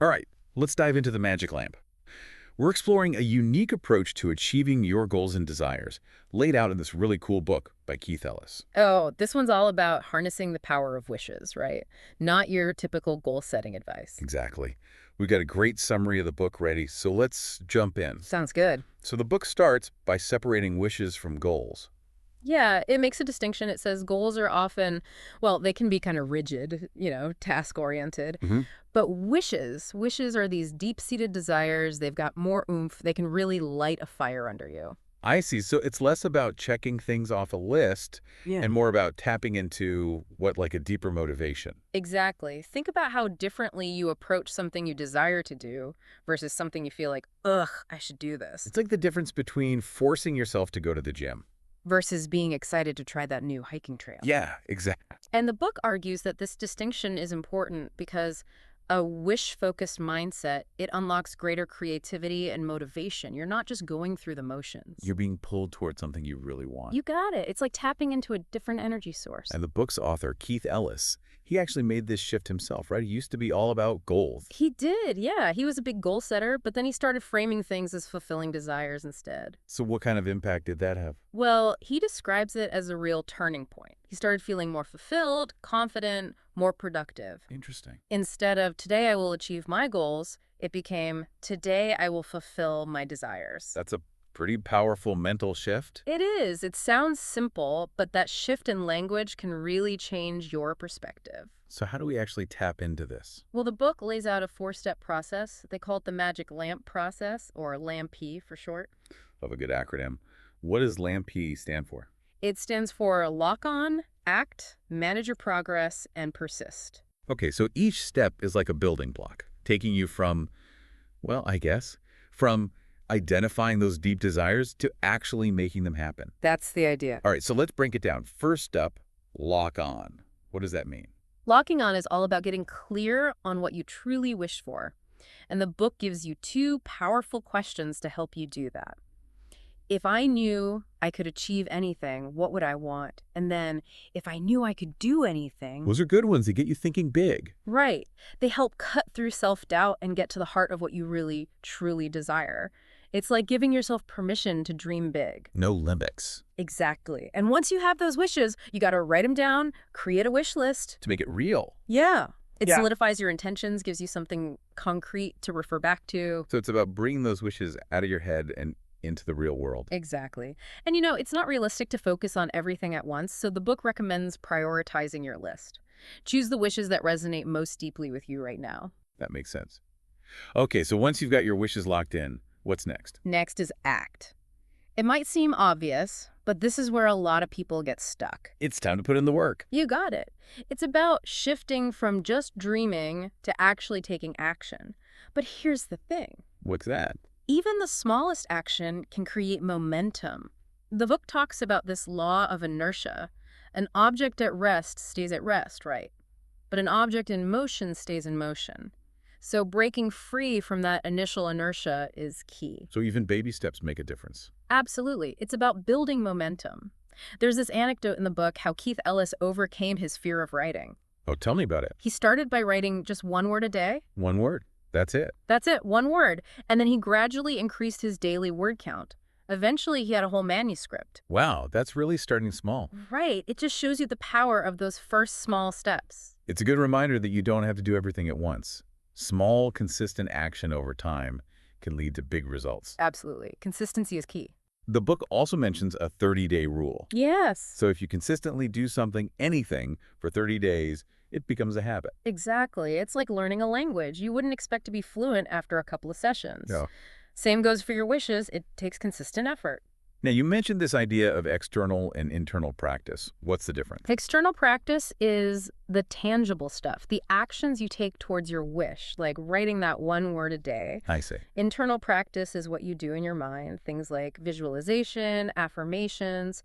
All right, let's dive into the magic lamp. We're exploring a unique approach to achieving your goals and desires, laid out in this really cool book by Keith Ellis. Oh, this one's all about harnessing the power of wishes, right? Not your typical goal-setting advice. Exactly. We've got a great summary of the book ready, so let's jump in. Sounds good. So the book starts by separating wishes from goals. Yeah, it makes a distinction. It says goals are often, well, they can be kind of rigid, task-oriented. Hmm. But wishes are these deep-seated desires. They've got more oomph. They can really light a fire under you. I see. So it's less about checking things off a list Yeah. and more about tapping into like a deeper motivation. Exactly. Think about how differently you approach something you desire to do versus something you feel like, ugh, I should do this, It's like the difference between forcing yourself to go to the gym. versus being excited to try that new hiking trail. Yeah, exactly. And the book argues that this distinction is important because a wish-focused mindset, it unlocks greater creativity and motivation. You're not just going through the motions. You're being pulled towards something you really want. You got it. It's like tapping into a different energy source. And the book's author, Keith Ellis, he actually made this shift himself, right? He used to be all about goals. He did, yeah. He was a big goal setter, but then he started framing things as fulfilling desires instead. So what kind of impact did that have? Well, he describes it as a real turning point. He started feeling more fulfilled, confident, more productive. Interesting. Instead of today I will achieve my goals, it became today I will fulfill my desires. That's a pretty powerful mental shift. It is. It sounds simple, but that shift in language can really change your perspective. So how do we actually tap into this? Well, the book lays out a four-step process. They call it the magic lamp process, or LAMP for short. Love a good acronym. What does LAMP stand for? It stands for lock on, act, manage your progress, and persist. Okay, so each step is like a building block, taking you from, well, I guess, from identifying those deep desires to actually making them happen. That's the idea. All right, so let's break it down. First up, lock on. What does that mean? Locking on is all about getting clear on what you truly wish for. And the book gives you two powerful questions to help you do that. If I knew I could achieve anything, what would I want? And then, if I knew I could do anything... Those are good ones. They get you thinking big. Right. They help cut through self-doubt and get to the heart of what you really, truly desire. It's like giving yourself permission to dream big. No limits. Exactly. And once you have those wishes, you got to write them down, create a wish list. To make it real. Yeah. It Yeah. solidifies your intentions, gives you something concrete to refer back to. So it's about bringing those wishes out of your head and into the real world. Exactly. And it's not realistic to focus on everything at once, so the book recommends prioritizing your list. Choose the wishes that resonate most deeply with you right now. That makes sense. Okay, so once you've got your wishes locked in, what's next? Next is act. It might seem obvious, but this is where a lot of people get stuck. It's time to put in the work. You got it. It's about shifting from just dreaming to actually taking action. But here's the thing. What's that? Even the smallest action can create momentum. The book talks about this law of inertia. An object at rest stays at rest, right? But an object in motion stays in motion. So breaking free from that initial inertia is key. So even baby steps make a difference. Absolutely. It's about building momentum. There's this anecdote in the book how Keith Ellis overcame his fear of writing. Oh, tell me about it. He started by writing just one word a day. One word. That's it. That's it, one word. And then he gradually increased his daily word count. Eventually, he had a whole manuscript. Wow, that's really starting small. Right. It just shows you the power of those first small steps. It's a good reminder that you don't have to do everything at once. Small, consistent action over time can lead to big results. Absolutely. Consistency is key. The book also mentions a 30-day rule. Yes. So if you consistently do something, anything, for 30 days, it becomes a habit. Exactly. It's like learning a language. You wouldn't expect to be fluent after a couple of sessions. No. Same goes for your wishes. It takes consistent effort. Now, you mentioned this idea of external and internal practice. What's the difference? External practice is the tangible stuff, the actions you take towards your wish, like writing that one word a day. I see. Internal practice is what you do in your mind, things like visualization, affirmations.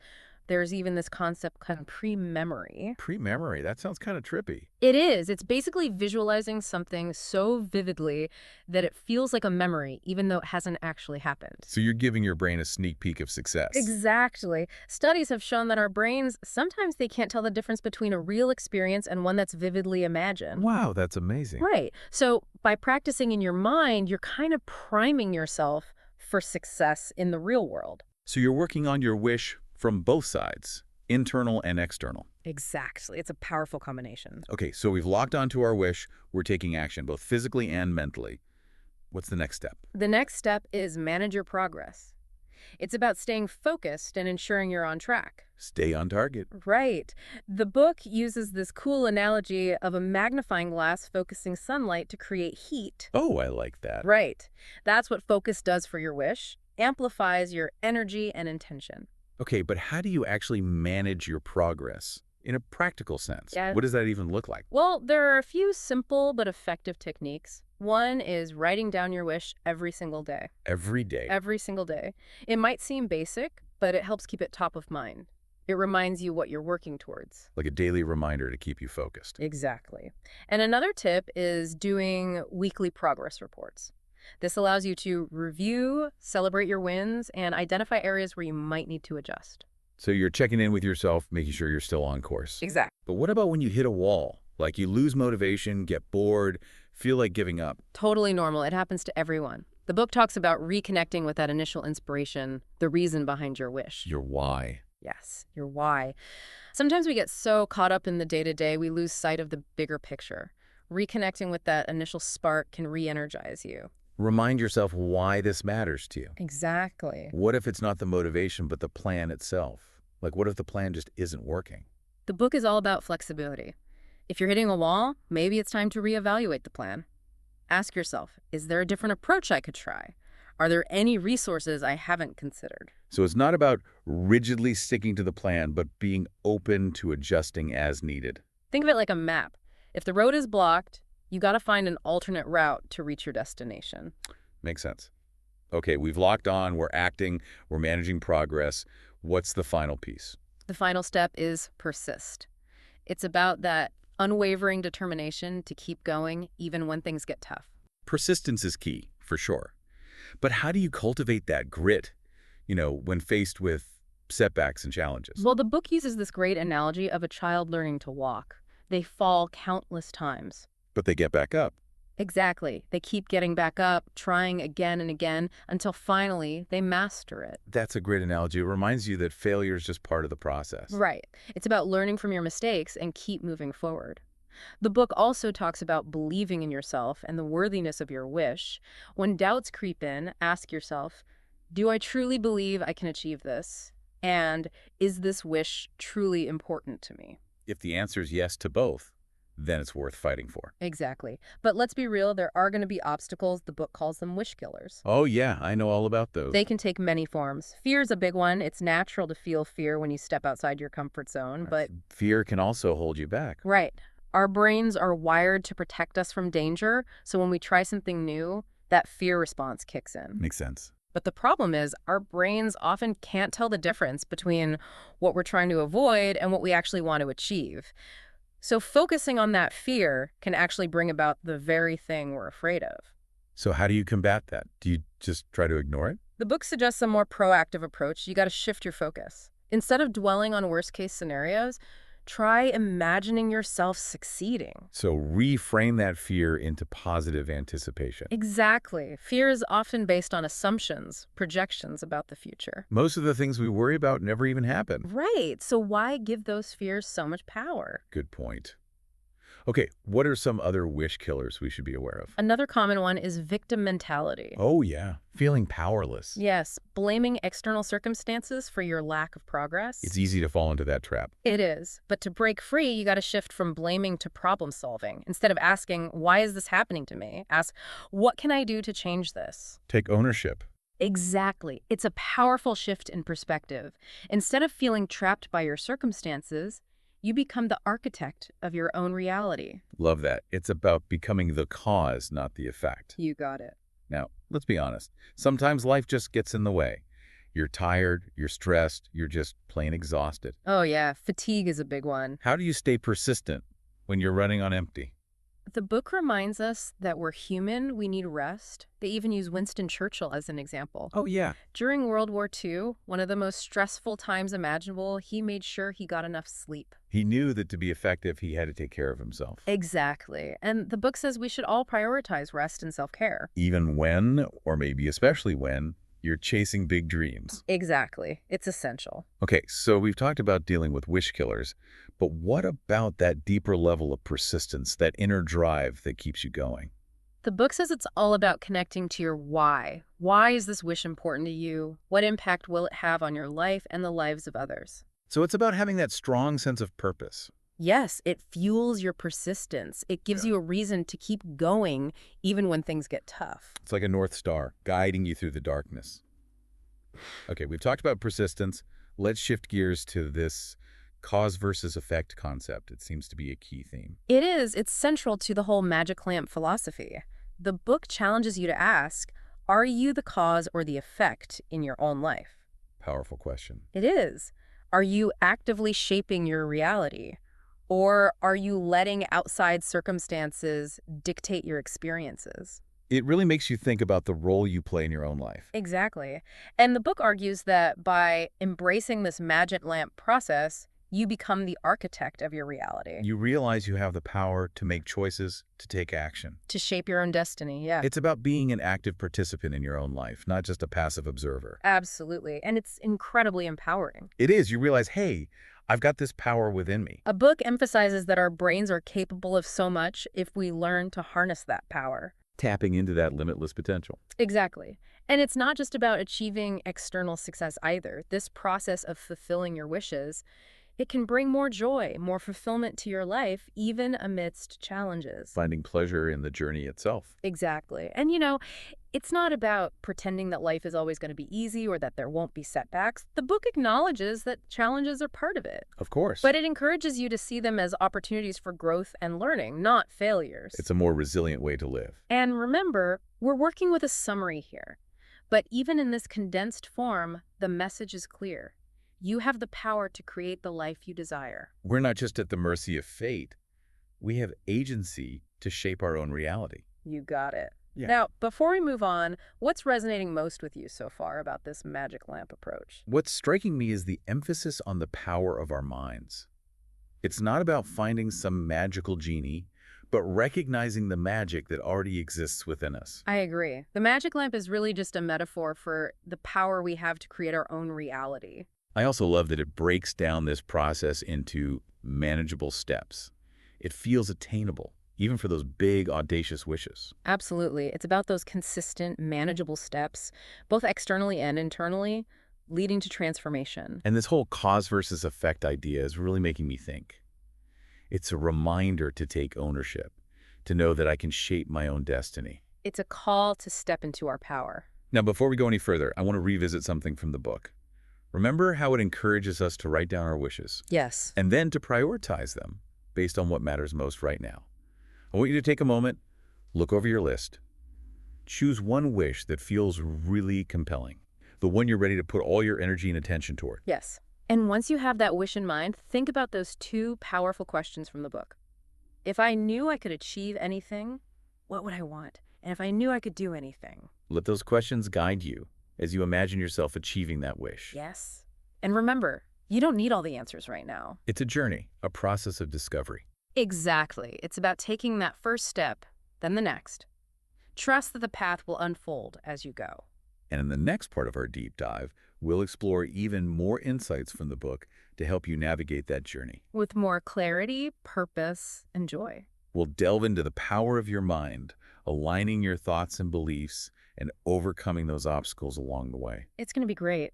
There's even this concept called pre-memory. Pre-memory, that sounds kind of trippy. It is. It's basically visualizing something so vividly that it feels like a memory, even though it hasn't actually happened. So you're giving your brain a sneak peek of success. Exactly. Studies have shown that our brains, sometimes they can't tell the difference between a real experience and one that's vividly imagined. Wow, that's amazing. Right. So by practicing in your mind, you're kind of priming yourself for success in the real world. So you're working on your wish from both sides, internal and external. Exactly. It's a powerful combination. Okay, so we've locked onto our wish. We're taking action, both physically and mentally. What's the next step? The next step is manage your progress. It's about staying focused and ensuring you're on track. Stay on target. Right. The book uses this cool analogy of a magnifying glass focusing sunlight to create heat. Oh, I like that. Right. That's what focus does for your wish. Amplifies your energy and intention. Okay, but how do you actually manage your progress in a practical sense? Yeah. What does that even look like? Well, there are a few simple but effective techniques. One is writing down your wish every single day. Every day. Every single day. It might seem basic, but it helps keep it top of mind. It reminds you what you're working towards. Like a daily reminder to keep you focused. Exactly. And another tip is doing weekly progress reports. This allows you to review, celebrate your wins, and identify areas where you might need to adjust. So you're checking in with yourself, making sure you're still on course. Exactly. But what about when you hit a wall? Like you lose motivation, get bored, feel like giving up? Totally normal. It happens to everyone. The book talks about reconnecting with that initial inspiration, the reason behind your wish. Your why. Yes, your why. Sometimes we get so caught up in the day-to-day, we lose sight of the bigger picture. Reconnecting with that initial spark can re-energize you. Remind yourself why this matters to you. Exactly. What if it's not the motivation, but the plan itself? Like, what if the plan just isn't working? The book is all about flexibility. If you're hitting a wall, maybe it's time to reevaluate the plan. Ask yourself, is there a different approach I could try? Are there any resources I haven't considered? So it's not about rigidly sticking to the plan, but being open to adjusting as needed. Think of it like a map. If the road is blocked, you got to find an alternate route to reach your destination. Makes sense. Okay, we've locked on, we're acting, we're managing progress. What's the final piece? The final step is persist. It's about that unwavering determination to keep going even when things get tough. Persistence is key, for sure. But how do you cultivate that grit, when faced with setbacks and challenges? Well, the book uses this great analogy of a child learning to walk. They fall countless times. But they get back up. Exactly. They keep getting back up, trying again and again, until finally they master it. That's a great analogy. It reminds you that failure is just part of the process. Right. It's about learning from your mistakes and keep moving forward. The book also talks about believing in yourself and the worthiness of your wish. When doubts creep in, ask yourself, do I truly believe I can achieve this? And is this wish truly important to me? If the answer is yes to both, then it's worth fighting for. Exactly. But let's be real, there are going to be obstacles. The book calls them wish killers. Oh, yeah, I know all about those. They can take many forms. Fear is a big one. It's natural to feel fear when you step outside your comfort zone, but... Fear can also hold you back. Right. Our brains are wired to protect us from danger, so when we try something new, that fear response kicks in. Makes sense. But the problem is our brains often can't tell the difference between what we're trying to avoid and what we actually want to achieve. So focusing on that fear can actually bring about the very thing we're afraid of. So how do you combat that? Do you just try to ignore it? The book suggests a more proactive approach. You got to shift your focus. Instead of dwelling on worst-case scenarios, try imagining yourself succeeding. So reframe that fear into positive anticipation. Exactly. Fear is often based on assumptions, projections about the future. Most of the things we worry about never even happen. Right. So why give those fears so much power? Good point. Okay, what are some other wish killers we should be aware of? Another common one is victim mentality. Oh, yeah. Feeling powerless. Yes, blaming external circumstances for your lack of progress. It's easy to fall into that trap. It is. But to break free, you got to shift from blaming to problem solving. Instead of asking, why is this happening to me? Ask, what can I do to change this? Take ownership. Exactly. It's a powerful shift in perspective. Instead of feeling trapped by your circumstances, you become the architect of your own reality. Love that. It's about becoming the cause, not the effect. You got it. Now, let's be honest. Sometimes life just gets in the way. You're tired, you're stressed, you're just plain exhausted. Oh yeah, fatigue is a big one. How do you stay persistent when you're running on empty? The book reminds us that we're human, we need rest. They even use Winston Churchill as an example. Oh, yeah. During World War II, one of the most stressful times imaginable, he made sure he got enough sleep. He knew that to be effective, he had to take care of himself. Exactly. And the book says we should all prioritize rest and self-care. Even when, or maybe especially when, you're chasing big dreams. Exactly. It's essential. Okay, so we've talked about dealing with wish killers, but what about that deeper level of persistence, that inner drive that keeps you going? The book says it's all about connecting to your why. Why is this wish important to you? What impact will it have on your life and the lives of others? So it's about having that strong sense of purpose. Yes, it fuels your persistence. It gives you a reason to keep going even when things get tough. It's like a North Star guiding you through the darkness. Okay, we've talked about persistence. Let's shift gears to this cause versus effect concept. It seems to be a key theme. It is. It's central to the whole magic lamp philosophy. The book challenges you to ask, are you the cause or the effect in your own life? Powerful question. It is. Are you actively shaping your reality? Or are you letting outside circumstances dictate your experiences? It really makes you think about the role you play in your own life. Exactly. And the book argues that by embracing this magic lamp process, you become the architect of your reality. You realize you have the power to make choices, to take action. To shape your own destiny, yeah. It's about being an active participant in your own life, not just a passive observer. Absolutely. And it's incredibly empowering. It is. You realize, hey, I've got this power within me. A book emphasizes that our brains are capable of so much if we learn to harness that power. Tapping into that limitless potential. Exactly. And it's not just about achieving external success either. This process of fulfilling your wishes, it can bring more joy, more fulfillment to your life, even amidst challenges. Finding pleasure in the journey itself. Exactly. And it's not about pretending that life is always going to be easy or that there won't be setbacks. The book acknowledges that challenges are part of it. Of course. But it encourages you to see them as opportunities for growth and learning, not failures. It's a more resilient way to live. And remember, we're working with a summary here. But even in this condensed form, the message is clear. You have the power to create the life you desire. We're not just at the mercy of fate. We have agency to shape our own reality. You got it. Yeah. Now, before we move on, what's resonating most with you so far about this magic lamp approach? What's striking me is the emphasis on the power of our minds. It's not about finding some magical genie, but recognizing the magic that already exists within us. I agree. The magic lamp is really just a metaphor for the power we have to create our own reality. I also love that it breaks down this process into manageable steps. It feels attainable, even for those big, audacious wishes. Absolutely. It's about those consistent, manageable steps, both externally and internally, leading to transformation. And this whole cause versus effect idea is really making me think. It's a reminder to take ownership, to know that I can shape my own destiny. It's a call to step into our power. Now, before we go any further, I want to revisit something from the book. Remember how it encourages us to write down our wishes, Yes. and then to prioritize them based on what matters most right now. I want you to take a moment, look over your list, choose one wish that feels really compelling, the one you're ready to put all your energy and attention toward. Yes. And once you have that wish in mind, think about those two powerful questions from the book. If I knew I could achieve anything, what would I want? And if I knew I could do anything? Let those questions guide you as you imagine yourself achieving that wish. Yes. And remember, you don't need all the answers right now. It's a journey, a process of discovery. Exactly. It's about taking that first step, then the next. Trust that the path will unfold as you go. And in the next part of our deep dive, we'll explore even more insights from the book to help you navigate that journey. With more clarity, purpose, and joy. We'll delve into the power of your mind, aligning your thoughts and beliefs, and overcoming those obstacles along the way. It's going to be great.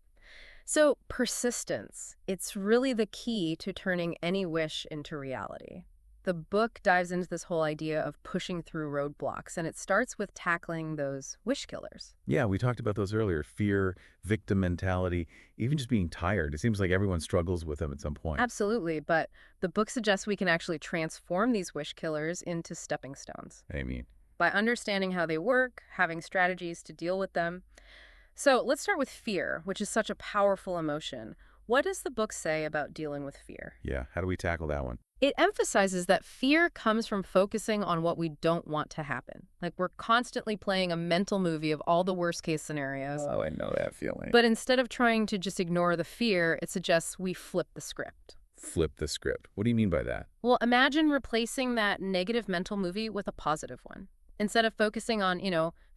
So, persistence. It's really the key to turning any wish into reality. The book dives into this whole idea of pushing through roadblocks, and it starts with tackling those wish killers. Yeah, we talked about those earlier. Fear, victim mentality, even just being tired. It seems like everyone struggles with them at some point. Absolutely, but the book suggests we can actually transform these wish killers into stepping stones. I mean, By understanding how they work, having strategies to deal with them. So let's start with fear, which is such a powerful emotion. What does the book say about dealing with fear? Yeah, how do we tackle that one? It emphasizes that fear comes from focusing on what we don't want to happen. Like we're constantly playing a mental movie of all the worst case scenarios. Oh, I know that feeling. But instead of trying to just ignore the fear, it suggests we flip the script. Flip the script. What do you mean by that? Well, imagine replacing that negative mental movie with a positive one. Instead of focusing on,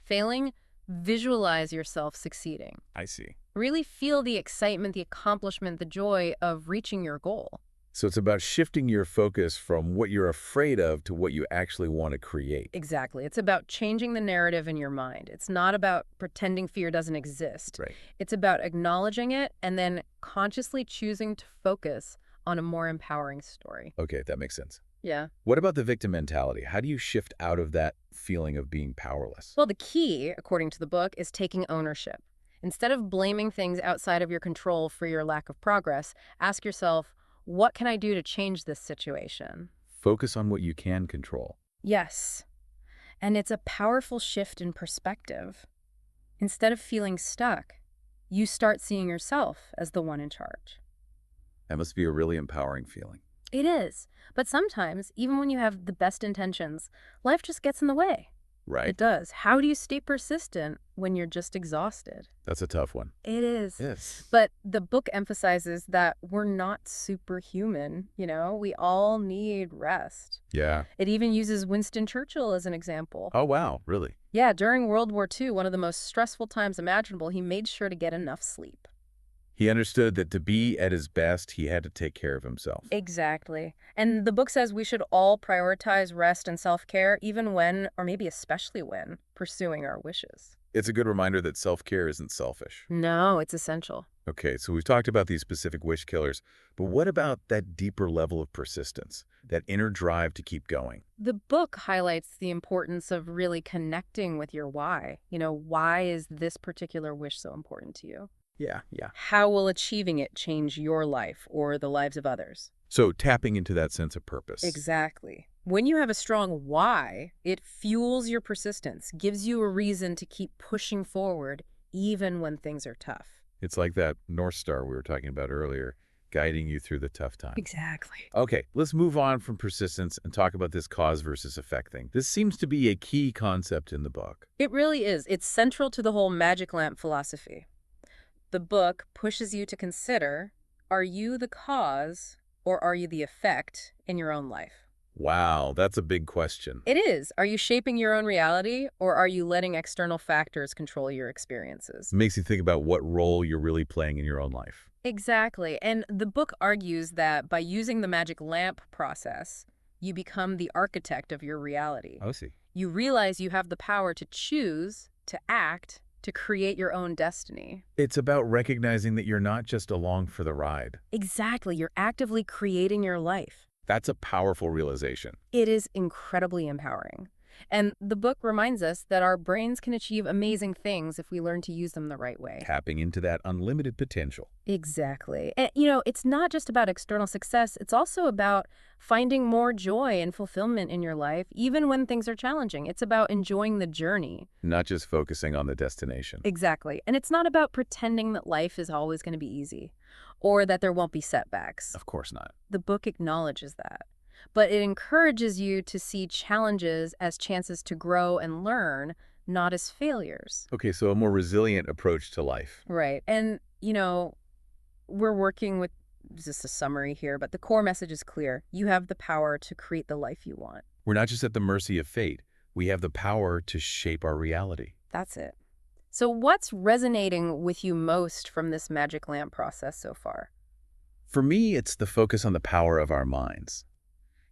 failing, visualize yourself succeeding. I see. Really feel the excitement, the accomplishment, the joy of reaching your goal. So it's about shifting your focus from what you're afraid of to what you actually want to create. Exactly. It's about changing the narrative in your mind. It's not about pretending fear doesn't exist. Right. It's about acknowledging it and then consciously choosing to focus on a more empowering story. Okay, that makes sense. Yeah. What about the victim mentality? How do you shift out of that feeling of being powerless? Well, the key, according to the book, is taking ownership. Instead of blaming things outside of your control for your lack of progress, ask yourself, what can I do to change this situation? Focus on what you can control. Yes. And it's a powerful shift in perspective. Instead of feeling stuck, you start seeing yourself as the one in charge. That must be a really empowering feeling. It is. But sometimes, even when you have the best intentions, life just gets in the way. Right? It does. How do you stay persistent when you're just exhausted? That's a tough one. It is. Yes. But the book emphasizes that we're not superhuman, We all need rest. Yeah. It even uses Winston Churchill as an example. Oh, wow. Really? Yeah, during World War II, one of the most stressful times imaginable, he made sure to get enough sleep. He understood that to be at his best, he had to take care of himself. Exactly. And the book says we should all prioritize rest and self-care, even when, or maybe especially when, pursuing our wishes. It's a good reminder that self-care isn't selfish. No, it's essential. Okay, so we've talked about these specific wish killers, but what about that deeper level of persistence, that inner drive to keep going? The book highlights the importance of really connecting with your why. Why is this particular wish so important to you? Yeah. How will achieving it change your life or the lives of others? So tapping into that sense of purpose. Exactly. When you have a strong why, it fuels your persistence, gives you a reason to keep pushing forward even when things are tough. It's like that North Star we were talking about earlier, guiding you through the tough times. Exactly. Okay, let's move on from persistence and talk about this cause versus effect thing. This seems to be a key concept in the book. It really is. It's central to the whole magic lamp philosophy. The book pushes you to consider, are you the cause or are you the effect in your own life? Wow, that's a big question. It is. Are you shaping your own reality or are you letting external factors control your experiences? It makes you think about what role you're really playing in your own life. Exactly. And the book argues that by using the magic lamp process, you become the architect of your reality. I see. You realize you have the power to choose, to act, to create your own destiny. It's about recognizing that you're not just along for the ride. Exactly. You're actively creating your life. That's a powerful realization. It is incredibly empowering. And the book reminds us that our brains can achieve amazing things if we learn to use them the right way. Tapping into that unlimited potential. Exactly. And, it's not just about external success. It's also about finding more joy and fulfillment in your life, even when things are challenging. It's about enjoying the journey. Not just focusing on the destination. Exactly. And it's not about pretending that life is always going to be easy or that there won't be setbacks. Of course not. The book acknowledges that. But it encourages you to see challenges as chances to grow and learn, not as failures. Okay, so a more resilient approach to life. Right. And, we're working with just a summary here, but the core message is clear. You have the power to create the life you want. We're not just at the mercy of fate. We have the power to shape our reality. That's it. So what's resonating with you most from this magic lamp process so far? For me, it's the focus on the power of our minds.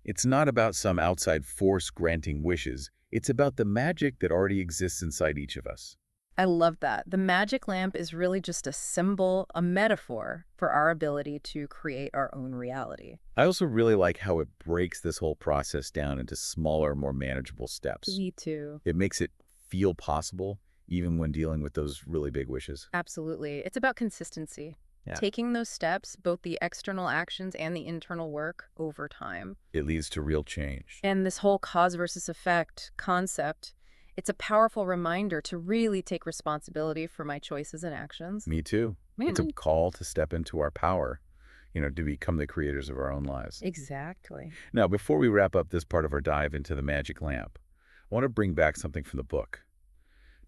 It's not about some outside force granting wishes. It's about the magic that already exists inside each of us. I love that. The magic lamp is really just a symbol, a metaphor for our ability to create our own reality. I also really like how it breaks this whole process down into smaller, more manageable steps. Me too. It makes it feel possible, even when dealing with those really big wishes. Absolutely. It's about consistency. Yeah. Taking those steps, both the external actions and the internal work, over time. It leads to real change. And this whole cause versus effect concept, It's a powerful reminder to really take responsibility for my choices and actions. Me too. It's a Man, call to step into our power, to become the creators of our own lives. exactly. Now, before we wrap up this part of our dive into the magic lamp, I want to bring back something from the book.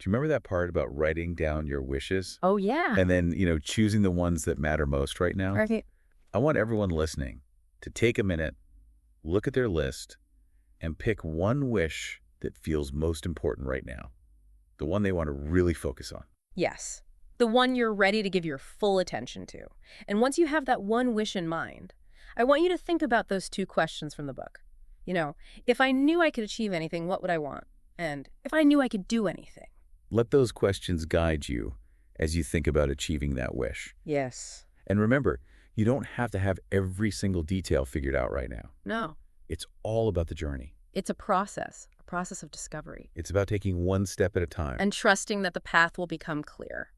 Do you remember that part about writing down your wishes Oh, yeah. and then, choosing the ones that matter most right now? Right. I want everyone listening to take a minute, look at their list, and pick one wish that feels most important right now, the one they want to really focus on. Yes. The one you're ready to give your full attention to. And once you have that one wish in mind, I want you to think about those two questions from the book. If I knew I could achieve anything, what would I want? And if I knew I could do anything? Let those questions guide you as you think about achieving that wish. Yes. And remember, you don't have to have every single detail figured out right now. No. It's all about the journey. It's a process of discovery. It's about taking one step at a time. And trusting that the path will become clear.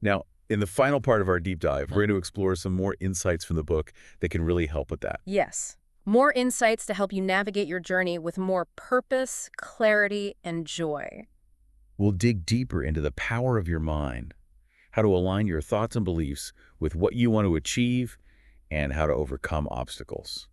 Now, in the final part of our deep dive, we're going to explore some more insights from the book that can really help with that. Yes. More insights to help you navigate your journey with more purpose, clarity, and joy. We'll dig deeper into the power of your mind, how to align your thoughts and beliefs with what you want to achieve, and how to overcome obstacles.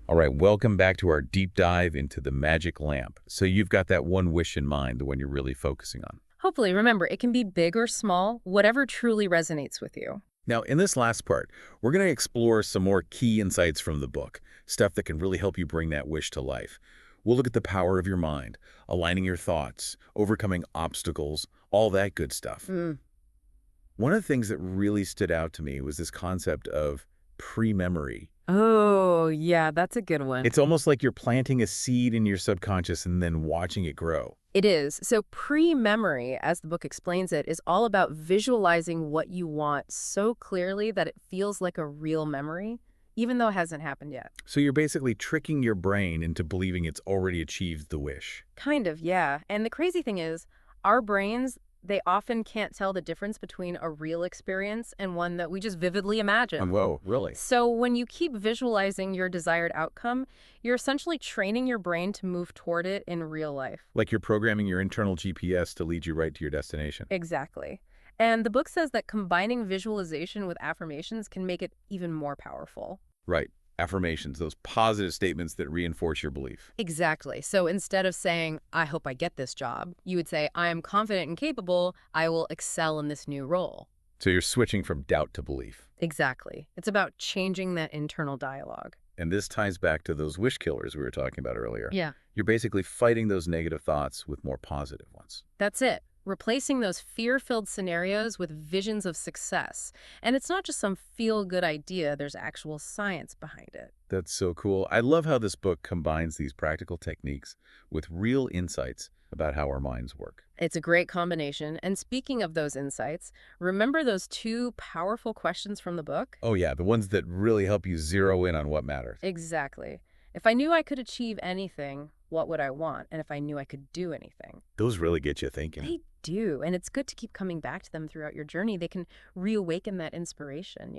All right, welcome back to our deep dive into the magic lamp. So you've got that one wish in mind, the one you're really focusing on. Hopefully, remember, it can be big or small, whatever truly resonates with you. Now, in this last part, we're going to explore some more key insights from the book, stuff that can really help you bring that wish to life. We'll look at the power of your mind, aligning your thoughts, overcoming obstacles, all that good stuff. One of the things that really stood out to me was this concept of pre-memory. Oh, yeah, that's a good one. It's almost like you're planting a seed in your subconscious and then watching it grow. It is. So pre-memory, as the book explains it, is all about visualizing what you want so clearly that it feels like a real memory, even though it hasn't happened yet. So you're basically tricking your brain into believing it's already achieved the wish. Kind of, yeah. And the crazy thing is, our brains, they often can't tell the difference between a real experience and one that we just vividly imagine. Whoa, really? So when you keep visualizing your desired outcome, you're essentially training your brain to move toward it in real life. Like you're programming your internal GPS to lead you right to your destination. Exactly. And the book says that combining visualization with affirmations can make it even more powerful. Right. Affirmations, those positive statements that reinforce your belief. Exactly. So instead of saying, I hope I get this job, you would say, I am confident and capable. I will excel in this new role. So you're switching from doubt to belief. Exactly. It's about changing that internal dialogue. And this ties back to those wish killers we were talking about earlier. Yeah. You're basically fighting those negative thoughts with more positive ones. That's it. Replacing those fear-filled scenarios with visions of success. And it's not just some feel-good idea, there's actual science behind it. That's so cool. I love how this book combines these practical techniques with real insights about how our minds work. It's a great combination. And speaking of those insights, remember those two powerful questions from the book? Oh yeah, the ones that really help you zero in on what matters. Exactly. If I knew I could achieve anything, what would I want? And if I knew I could do anything? Those really get you thinking. They do. And it's good to keep coming back to them throughout your journey. They can reawaken that inspiration,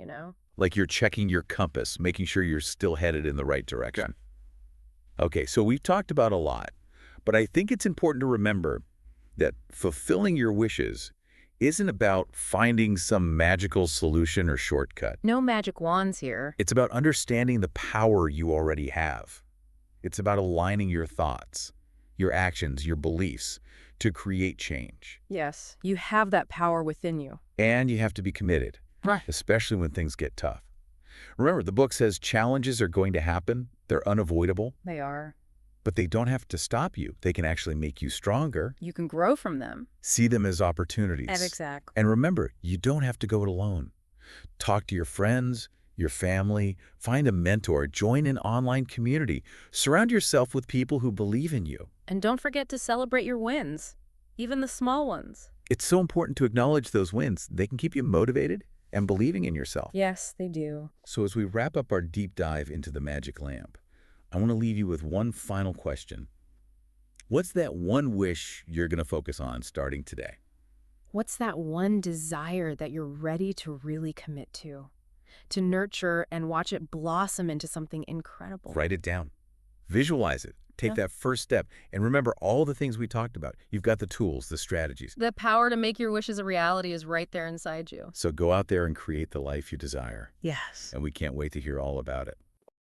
Like you're checking your compass, making sure you're still headed in the right direction. Okay, so we've talked about a lot, but I think it's important to remember that fulfilling your wishes isn't about finding some magical solution or shortcut. No magic wands here. It's about understanding the power you already have. It's about aligning your thoughts, your actions, your beliefs to create change. Yes, you have that power within you. And you have to be committed, Right. especially when things get tough. Remember, the book says challenges are going to happen. They're unavoidable, They are. but they don't have to stop you. They can actually make you stronger. You can grow from them. See them as opportunities. Exactly. And remember, you don't have to go it alone. Talk to your friends, your family, find a mentor, join an online community. Surround yourself with people who believe in you. And don't forget to celebrate your wins, even the small ones. It's so important to acknowledge those wins. They can keep you motivated and believing in yourself. Yes, they do. So as we wrap up our deep dive into the magic lamp, I want to leave you with one final question. What's that one wish you're going to focus on starting today? What's that one desire that you're ready to really commit to nurture and watch it blossom into something incredible? Write it down. Visualize it. Take Yeah. that first step. And remember all the things we talked about. You've got the tools, the strategies. The power to make your wishes a reality is right there inside you. So go out there and create the life you desire. Yes. And we can't wait to hear all about it.